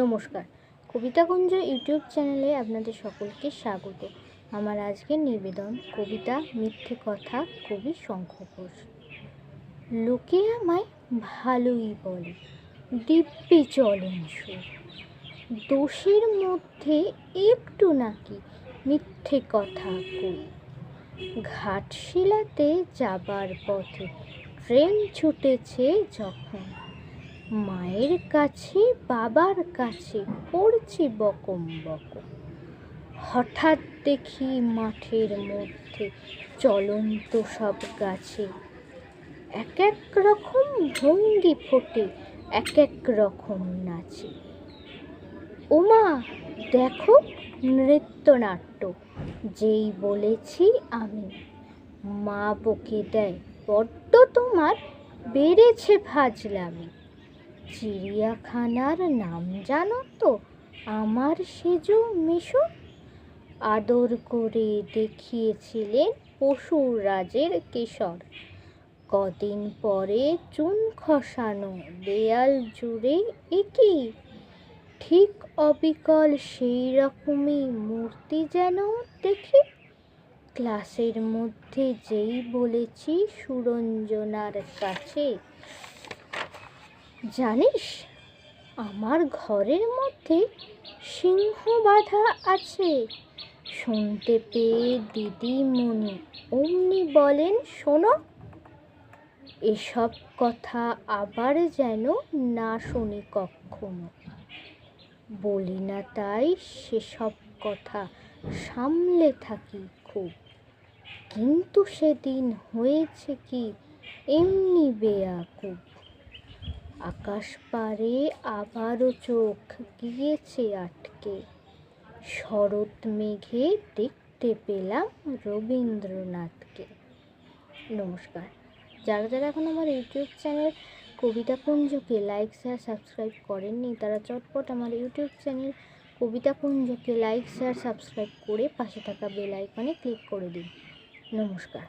নমস্কার, কবিতাকুঞ্জ ইউটিউব চ্যানেলে আপনাদের সকলকে স্বাগত। আমার আজকের নিবেদন কবিতা মিথ্যে কথা, কবি শঙ্খ ঘোষ। লোকে আমায় ভালোই বলে, দিব্যি চলন সুর, দোষের মধ্যে একটু নাকি মিথ্যে কথা কই। ঘাটশিলাতে যাবার পথে ট্রেন ছুটেছে যখন, মায়ের কাছে বাবার কাছে পড়ছি বকম বকম। হঠাৎ দেখি মাঠের মধ্যে চলন্ত সব গাছে এক এক রকম ভঙ্গি ফোটে, এক এক রকম নাচে। ওমা দেখো নৃত্যনাট্য, যেই বলেছি আমি, মা বকে দেয় বড্ড তোমার বেড়েছে ফাজলামি। চিড়িয়াখানার নাম জানো তো আমার সেজো মেশো, আদর করে দেখিয়েছিলেন পশুর রাজের কেশর। কদিন পরে চুন খসানো দেয়াল জুড়ে একি ঠিক অবিকল সেই রকমই মূর্তি যেন দেখি। ক্লাসের মধ্যে যেই বলেছি সুরঞ্জনার কাছে, জানিস আমার ঘরের মধ্যে সিংহ বাঁধা আছে। শুনতে পেয়ে দিদিমণি অমনি বলেন, শোনো, এসব কথা আবার যেন না শুনি কখনো। বলি না তাই সেসব কথা সামলে থাকি খুব, কিন্তু সেদিন হয়েছে কি এমনি বেয়াকুব। আকাশ পারে আবারও চোখ গিয়েছে আটকে, শরৎ মেঘে দেখতে পেলাম রবীন্দ্রনাথকে। নমস্কার। যারা যারা এখন আমার ইউটিউব চ্যানেল কবিতাকুঞ্জকে লাইক শেয়ার সাবস্ক্রাইব করেননি, তারা চটপট আমার ইউটিউব চ্যানেল কবিতাকুঞ্জকে লাইক শেয়ার সাবস্ক্রাইব করে পাশে থাকা বেল আইকনে ক্লিক করে দিন। নমস্কার।